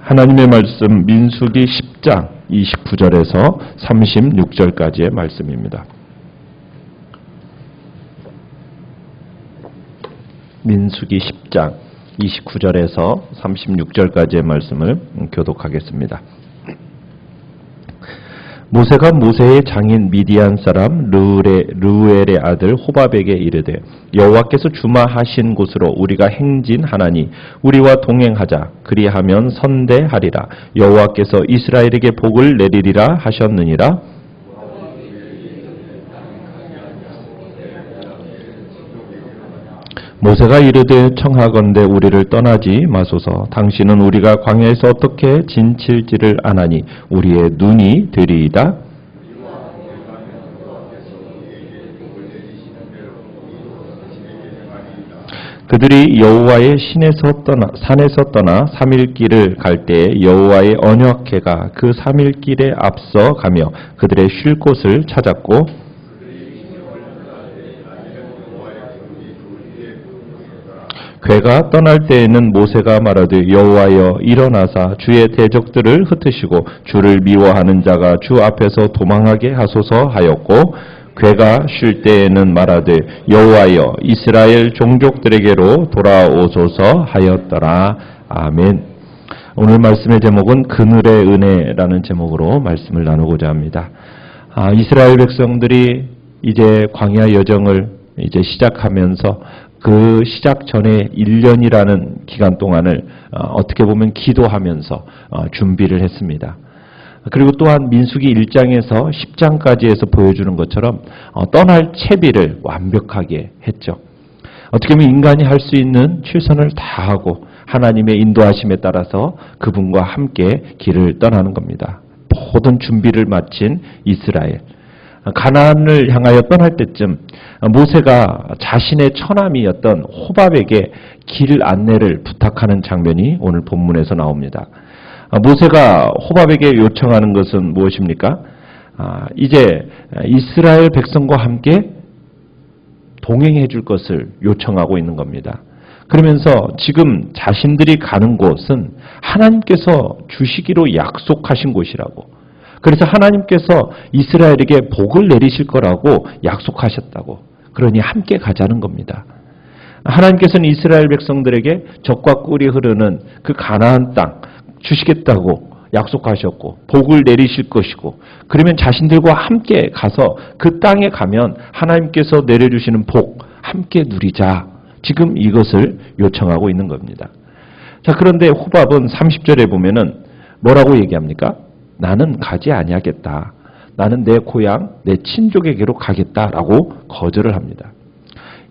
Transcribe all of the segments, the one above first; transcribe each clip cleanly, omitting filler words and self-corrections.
하나님의 말씀 민수기 10장 29절에서 36절까지의 말씀입니다. 민수기 10장 29절에서 36절까지의 말씀을 교독하겠습니다. 모세가 모세의 장인 미디안 사람 르우엘의 아들 호밥에게 이르되 여호와께서 주마하신 곳으로 우리가 행진하나니 우리와 동행하자. 그리하면 선대하리라. 여호와께서 이스라엘에게 복을 내리리라 하셨느니라. 모세가 이르되 청하건대 우리를 떠나지 마소서. 당신은 우리가 광야에서 어떻게 진칠지를 아나니 우리의 눈이 되리이다. 그들이 여호와의 산에서 떠나 3일 길을 갈 때에 여호와의 언약궤가 그 3일 길에 앞서 가며 그들의 쉴 곳을 찾았고 궤가 떠날 때에는 모세가 말하되 여호와여 일어나사 주의 대적들을 흩으시고 주를 미워하는 자가 주 앞에서 도망하게 하소서 하였고 궤가 쉴 때에는 말하되 여호와여 이스라엘 종족들에게로 돌아오소서 하였더라. 아멘. 오늘 말씀의 제목은 그늘의 은혜라는 제목으로 말씀을 나누고자 합니다. 이스라엘 백성들이 이제 광야 여정을 이제 시작하면서 그 시작 전에 1년이라는 기간 동안을 어떻게 보면 기도하면서 준비를 했습니다. 그리고 또한 민수기 1장에서 10장까지에서 보여주는 것처럼 떠날 채비를 완벽하게 했죠. 어떻게 보면 인간이 할 수 있는 최선을 다하고 하나님의 인도하심에 따라서 그분과 함께 길을 떠나는 겁니다. 모든 준비를 마친 이스라엘. 가나안을 향하여 떠날 때쯤 모세가 자신의 처남이었던 호밥에게 길 안내를 부탁하는 장면이 오늘 본문에서 나옵니다. 모세가 호밥에게 요청하는 것은 무엇입니까? 이제 이스라엘 백성과 함께 동행해 줄 것을 요청하고 있는 겁니다. 그러면서 지금 자신들이 가는 곳은 하나님께서 주시기로 약속하신 곳이라고. 그래서 하나님께서 이스라엘에게 복을 내리실 거라고 약속하셨다고. 그러니 함께 가자는 겁니다. 하나님께서는 이스라엘 백성들에게 젖과 꿀이 흐르는 그 가나안 땅 주시겠다고 약속하셨고 복을 내리실 것이고 그러면 자신들과 함께 가서 그 땅에 가면 하나님께서 내려주시는 복 함께 누리자. 지금 이것을 요청하고 있는 겁니다. 자, 그런데 호밥은 30절에 보면은 뭐라고 얘기합니까? 나는 가지 아니하겠다. 나는 내 고향, 내 친족에게로 가겠다라고 거절을 합니다.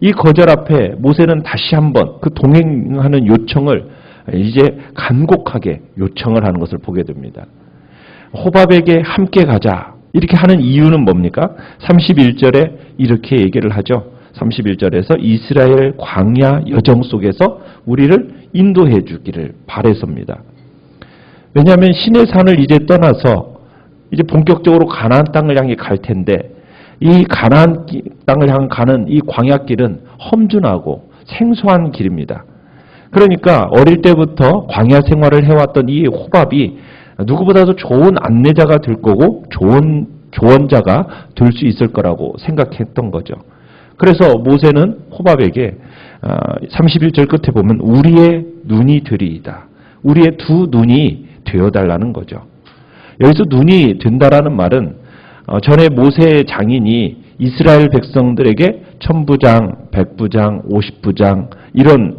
이 거절 앞에 모세는 다시 한번 그 동행하는 요청을 이제 간곡하게 요청을 하는 것을 보게 됩니다. 호밥에게 함께 가자. 이렇게 하는 이유는 뭡니까? 31절에 이렇게 얘기를 하죠. 31절에서 이스라엘 광야 여정 속에서 우리를 인도해 주기를 바라섭니다. 왜냐하면 시내산을 이제 떠나서 이제 본격적으로 가나안 땅을 향해 갈 텐데 이 가나안 땅을 향해 가는 이 광야길은 험준하고 생소한 길입니다. 그러니까 어릴 때부터 광야 생활을 해왔던 이 호밥이 누구보다도 좋은 안내자가 될 거고 좋은 조언자가 될 수 있을 거라고 생각했던 거죠. 그래서 모세는 호밥에게 31절 끝에 보면 우리의 눈이 되리이다. 우리의 두 눈이 되어달라는 거죠. 여기서 눈이 된다라는 말은 전에 모세의 장인이 이스라엘 백성들에게 천부장, 백부장, 50부장 이런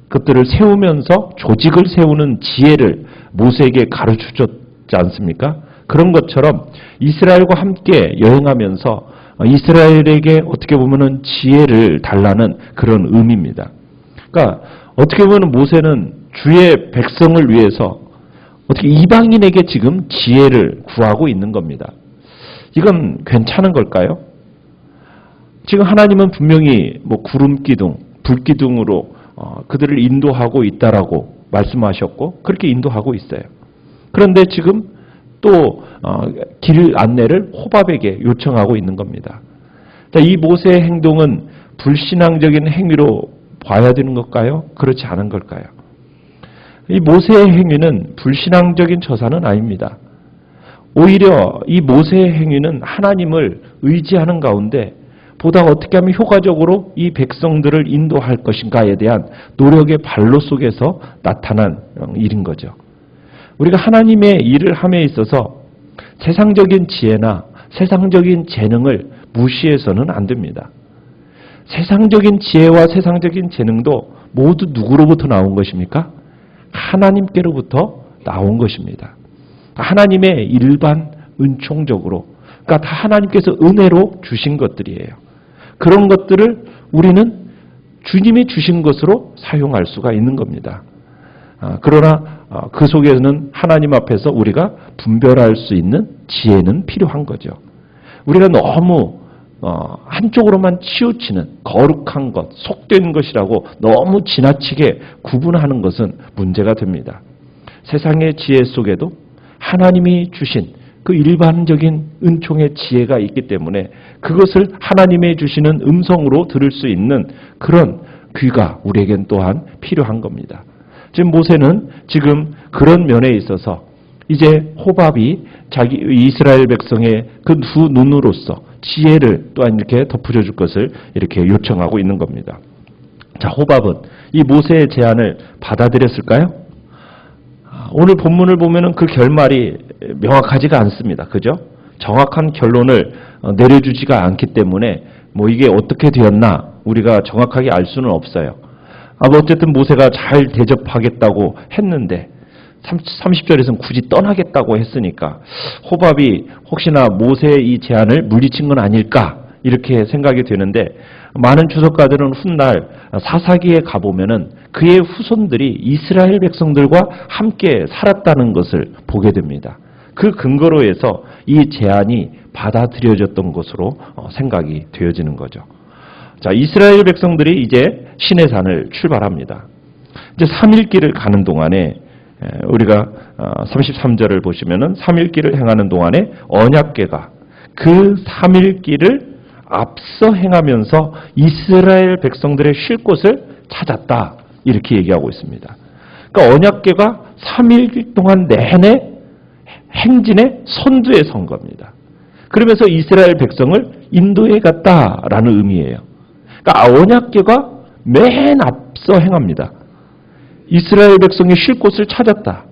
것들을 세우면서 조직을 세우는 지혜를 모세에게 가르쳐줬지 않습니까? 그런 것처럼 이스라엘과 함께 여행하면서 이스라엘에게 어떻게 보면은 지혜를 달라는 그런 의미입니다. 그러니까 어떻게 보면 모세는 주의 백성을 위해서 어떻게 이방인에게 지금 지혜를 구하고 있는 겁니다. 이건 괜찮은 걸까요? 지금 하나님은 분명히 구름 기둥, 불 기둥으로 그들을 인도하고 있다라고 말씀하셨고 그렇게 인도하고 있어요. 그런데 지금 또 길 안내를 호밥에게 요청하고 있는 겁니다. 이 모세의 행동은 불신앙적인 행위로 봐야 되는 걸까요? 그렇지 않은 걸까요? 이 모세의 행위는 불신앙적인 처사는 아닙니다. 오히려 이 모세의 행위는 하나님을 의지하는 가운데 보다 어떻게 하면 효과적으로 이 백성들을 인도할 것인가에 대한 노력의 발로 속에서 나타난 일인 거죠. 우리가 하나님의 일을 함에 있어서 세상적인 지혜나 세상적인 재능을 무시해서는 안 됩니다. 세상적인 지혜와 세상적인 재능도 모두 누구로부터 나온 것입니까? 하나님께로부터 나온 것입니다. 하나님의 일반 은총적으로, 그러니까 다 하나님께서 은혜로 주신 것들이에요. 그런 것들을 우리는 주님이 주신 것으로 사용할 수가 있는 겁니다. 그러나 그 속에서는 하나님 앞에서 우리가 분별할 수 있는 지혜는 필요한 거죠. 우리가 너무 한쪽으로만 치우치는 거룩한 것, 속된 것이라고 너무 지나치게 구분하는 것은 문제가 됩니다. 세상의 지혜 속에도 하나님이 주신 그 일반적인 은총의 지혜가 있기 때문에 그것을 하나님이 주시는 음성으로 들을 수 있는 그런 귀가 우리에겐 또한 필요한 겁니다. 지금 모세는 지금 그런 면에 있어서 이제 호밥이 자기 이스라엘 백성의 그 두 눈으로서 지혜를 또한 이렇게 덧붙여 줄 것을 이렇게 요청하고 있는 겁니다. 자, 호밥은 이 모세의 제안을 받아들였을까요? 오늘 본문을 보면은 그 결말이 명확하지가 않습니다. 그죠? 정확한 결론을 내려주지가 않기 때문에 뭐 이게 어떻게 되었나 우리가 정확하게 알 수는 없어요. 어쨌든 모세가 잘 대접하겠다고 했는데 30절에서는 굳이 떠나겠다고 했으니까 호밥이 혹시나 모세의 이 제안을 물리친 건 아닐까 이렇게 생각이 되는데 많은 주석가들은 훗날 사사기에 가보면은 그의 후손들이 이스라엘 백성들과 함께 살았다는 것을 보게 됩니다. 그 근거로 해서 이 제안이 받아들여졌던 것으로 생각이 되어지는 거죠. 자, 이스라엘 백성들이 이제 시내산을 출발합니다. 이제 3일길을 가는 동안에 우리가 33절을 보시면은 3일길을 행하는 동안에 언약궤가 그 3일길을 앞서 행하면서 이스라엘 백성들의 쉴 곳을 찾았다. 이렇게 얘기하고 있습니다. 그러니까 언약궤가 3일 동안 내내 행진의 선두에 선 겁니다. 그러면서 이스라엘 백성을 인도해 갔다라는 의미예요. 그러니까 언약궤가 맨 앞서 행합니다. 이스라엘 백성이 쉴 곳을 찾았다.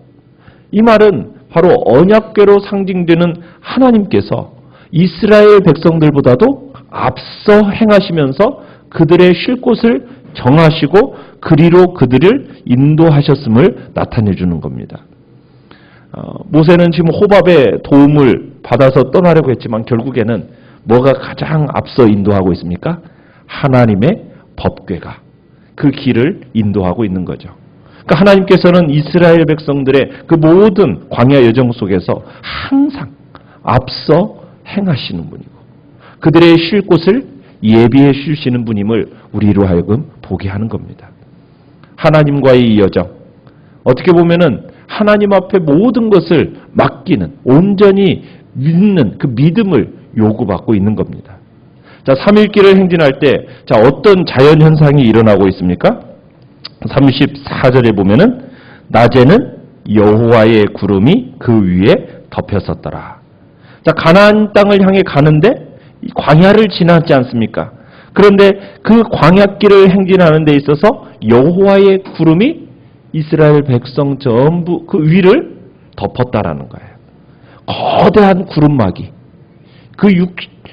이 말은 바로 언약궤로 상징되는 하나님께서 이스라엘 백성들보다도 앞서 행하시면서 그들의 쉴 곳을 정하시고 그리로 그들을 인도하셨음을 나타내 주는 겁니다. 모세는 지금 호밥의 도움을 받아서 떠나려고 했지만 결국에는 뭐가 가장 앞서 인도하고 있습니까? 하나님의 법궤가 그 길을 인도하고 있는 거죠. 그러니까 하나님께서는 이스라엘 백성들의 그 모든 광야 여정 속에서 항상 앞서 행하시는 분이고 그들의 쉴 곳을 예비해 주시는 분임을 우리로 하여금 보게 하는 겁니다. 하나님과의 이 여정, 어떻게 보면은 하나님 앞에 모든 것을 맡기는, 온전히 믿는 그 믿음을 요구받고 있는 겁니다. 자, 3일길을 행진할 때, 자, 어떤 자연현상이 일어나고 있습니까? 34절에 보면은, 낮에는 여호와의 구름이 그 위에 덮였었더라. 자, 가나안 땅을 향해 가는데, 광야를 지나지 않습니까? 그런데 그 광야길을 행진하는 데 있어서 여호와의 구름이 이스라엘 백성 전부 그 위를 덮었다라는 거예요. 거대한 구름막이.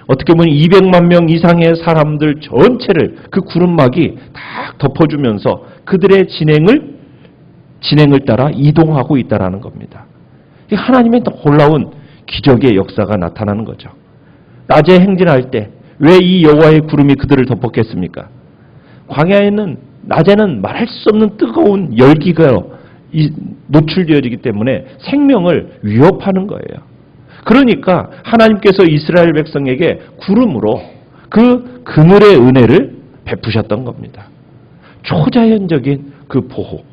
어떻게 보면 200만 명 이상의 사람들 전체를 그 구름막이 다 덮어주면서 그들의 진행을 따라 이동하고 있다라는 겁니다. 하나님의 놀라운 기적의 역사가 나타나는 거죠. 낮에 행진할 때 왜 이 여호와의 구름이 그들을 덮었겠습니까? 광야에는 낮에는 말할 수 없는 뜨거운 열기가 노출되어지기 때문에 생명을 위협하는 거예요. 그러니까 하나님께서 이스라엘 백성에게 구름으로 그 그늘의 은혜를 베푸셨던 겁니다. 초자연적인 그 보호.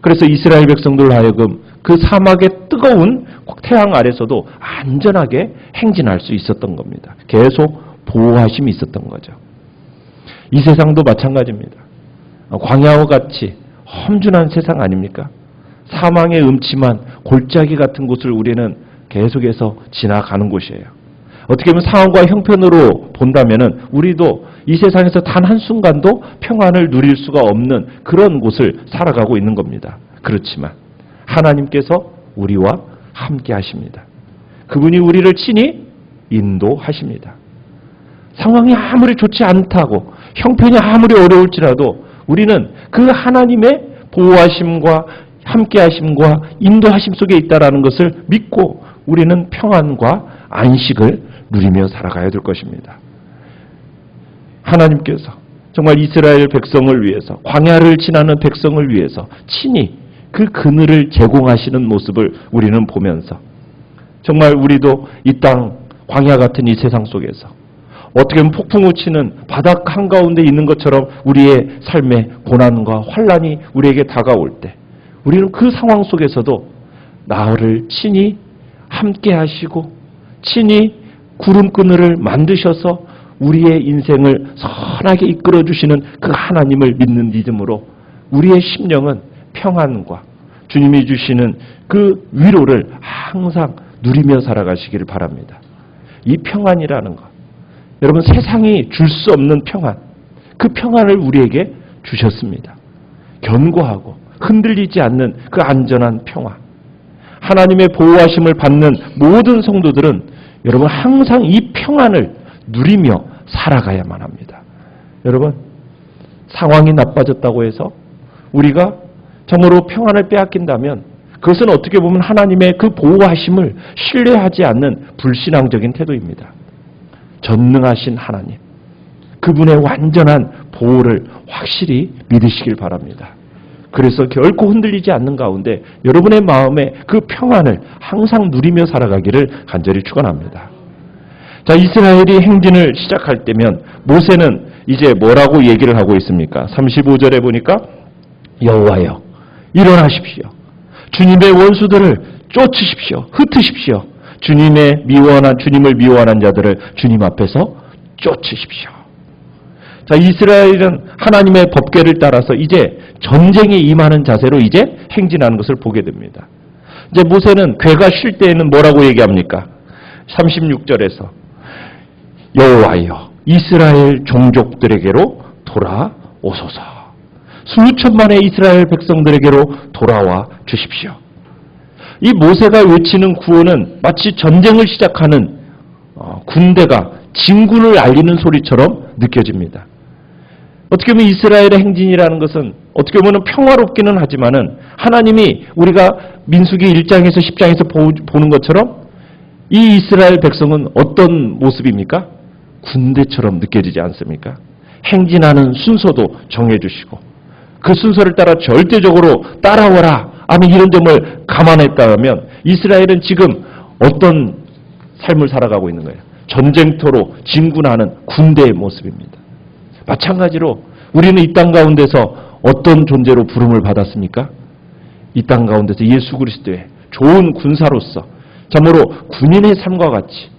그래서 이스라엘 백성들 하여금 그 사막의 뜨거운 태양 아래서도 안전하게 행진할 수 있었던 겁니다. 계속 보호하심이 있었던 거죠. 이 세상도 마찬가지입니다. 광야와 같이 험준한 세상 아닙니까? 사망의 음침한 골짜기 같은 곳을 우리는 계속해서 지나가는 곳이에요. 어떻게 보면 상황과 형편으로 본다면은 우리도 이 세상에서 단 한순간도 평안을 누릴 수가 없는 그런 곳을 살아가고 있는 겁니다. 그렇지만 하나님께서 우리와 함께 하십니다. 그분이 우리를 친히 인도하십니다. 상황이 아무리 좋지 않다고 형편이 아무리 어려울지라도 우리는 그 하나님의 보호하심과 함께하심과 인도하심 속에 있다는 것을 믿고 우리는 평안과 안식을 누리며 살아가야 될 것입니다. 하나님께서 정말 이스라엘 백성을 위해서 광야를 지나는 백성을 위해서 친히 그 그늘을 제공하시는 모습을 우리는 보면서 정말 우리도 이 땅 광야 같은 이 세상 속에서 어떻게 보면 폭풍우 치는 바닥 한가운데 있는 것처럼 우리의 삶에 고난과 환난이 우리에게 다가올 때 우리는 그 상황 속에서도 나를 친히 함께 하시고 친히 구름 그늘을 만드셔서 우리의 인생을 선하게 이끌어 주시는 그 하나님을 믿는 믿음으로 우리의 심령은 평안과 주님이 주시는 그 위로를 항상 누리며 살아가시기를 바랍니다. 이 평안이라는 것, 여러분 세상이 줄 수 없는 평안, 그 평안을 우리에게 주셨습니다. 견고하고 흔들리지 않는 그 안전한 평안. 하나님의 보호하심을 받는 모든 성도들은 여러분 항상 이 평안을 누리며 살아가야만 합니다. 여러분 상황이 나빠졌다고 해서 우리가 정말로 평안을 빼앗긴다면 그것은 어떻게 보면 하나님의 그 보호하심을 신뢰하지 않는 불신앙적인 태도입니다. 전능하신 하나님, 그분의 완전한 보호를 확실히 믿으시길 바랍니다. 그래서 결코 흔들리지 않는 가운데 여러분의 마음에 그 평안을 항상 누리며 살아가기를 간절히 축원합니다. 자, 이스라엘이 행진을 시작할 때면 모세는 이제 뭐라고 얘기를 하고 있습니까? 35절에 보니까 여호와여 일어나십시오. 주님의 원수들을 쫓으십시오. 흩으십시오. 주님을 미워하는 자들을 주님 앞에서 쫓으십시오. 자, 이스라엘은 하나님의 법궤를 따라서 이제 전쟁에 임하는 자세로 이제 행진하는 것을 보게 됩니다. 이제 모세는 궤가 쉴 때에는 뭐라고 얘기합니까? 36절에서 여호와여 이스라엘 종족들에게로 돌아오소서. 수천만의 이스라엘 백성들에게로 돌아와 주십시오. 이 모세가 외치는 구호는 마치 전쟁을 시작하는 군대가 진군을 알리는 소리처럼 느껴집니다. 어떻게 보면 이스라엘의 행진이라는 것은 어떻게 보면 평화롭기는 하지만은 하나님이 우리가 민수기 1장에서 10장에서 보는 것처럼 이 이스라엘 백성은 어떤 모습입니까? 군대처럼 느껴지지 않습니까? 행진하는 순서도 정해주시고 그 순서를 따라 절대적으로 따라오라. 아멘 이런 점을 감안했다면 이스라엘은 지금 어떤 삶을 살아가고 있는 거예요? 전쟁터로 진군하는 군대의 모습입니다. 마찬가지로 우리는 이 땅 가운데서 어떤 존재로 부름을 받았습니까? 이 땅 가운데서 예수 그리스도의 좋은 군사로서 참으로 군인의 삶과 같이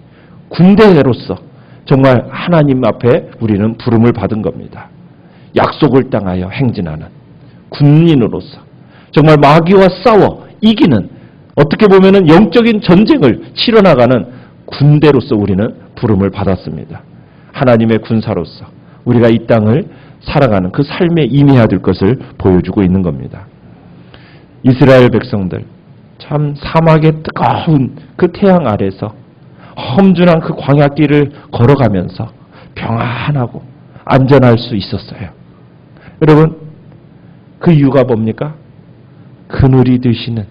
군대로서 정말 하나님 앞에 우리는 부름을 받은 겁니다. 약속을 땅하여 행진하는 군인으로서 정말 마귀와 싸워 이기는 어떻게 보면은 영적인 전쟁을 치러나가는 군대로서 우리는 부름을 받았습니다. 하나님의 군사로서 우리가 이 땅을 살아가는 그 삶에 임해야 될 것을 보여주고 있는 겁니다. 이스라엘 백성들 참 사막의 뜨거운 그 태양 아래서 험준한 그 광야길을 걸어가면서 평안하고 안전할 수 있었어요. 여러분 그 이유가 뭡니까? 그늘이 되시는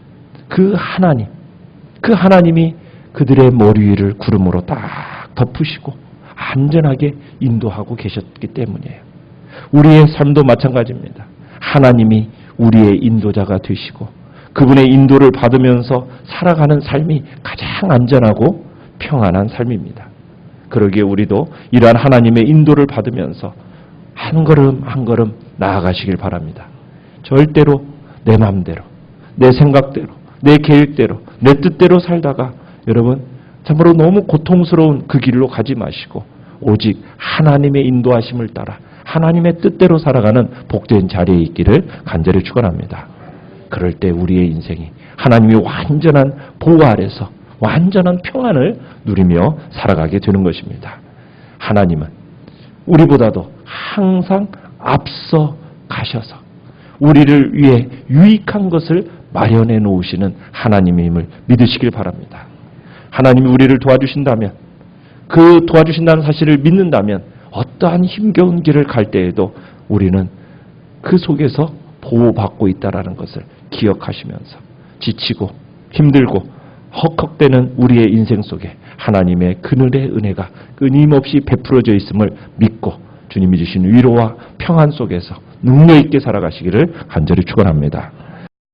그 하나님, 그 하나님이 그들의 머리 위를 구름으로 딱 덮으시고 안전하게 인도하고 계셨기 때문이에요. 우리의 삶도 마찬가지입니다. 하나님이 우리의 인도자가 되시고 그분의 인도를 받으면서 살아가는 삶이 가장 안전하고 평안한 삶입니다. 그러기에 우리도 이러한 하나님의 인도를 받으면서 한 걸음 한 걸음 나아가시길 바랍니다. 절대로 내 마음대로, 내 생각대로, 내 계획대로, 내 뜻대로 살다가 여러분 참으로 너무 고통스러운 그 길로 가지 마시고 오직 하나님의 인도하심을 따라 하나님의 뜻대로 살아가는 복된 자리에 있기를 간절히 축원합니다. 그럴 때 우리의 인생이 하나님이 완전한 보호 아래서 완전한 평안을 누리며 살아가게 되는 것입니다. 하나님은 우리보다도 항상 앞서 가셔서 우리를 위해 유익한 것을 마련해 놓으시는 하나님임을 믿으시길 바랍니다. 하나님이 우리를 도와주신다면, 그 도와주신다는 사실을 믿는다면 어떠한 힘겨운 길을 갈 때에도 우리는 그 속에서 보호받고 있다는 것을 기억하시면서 지치고 힘들고 헉헉대는 우리의 인생 속에 하나님의 그늘의 은혜가 끊임없이 베풀어져 있음을 믿고 주님이 주신 위로와 평안 속에서 능력 있게 살아가시기를 간절히 축원합니다.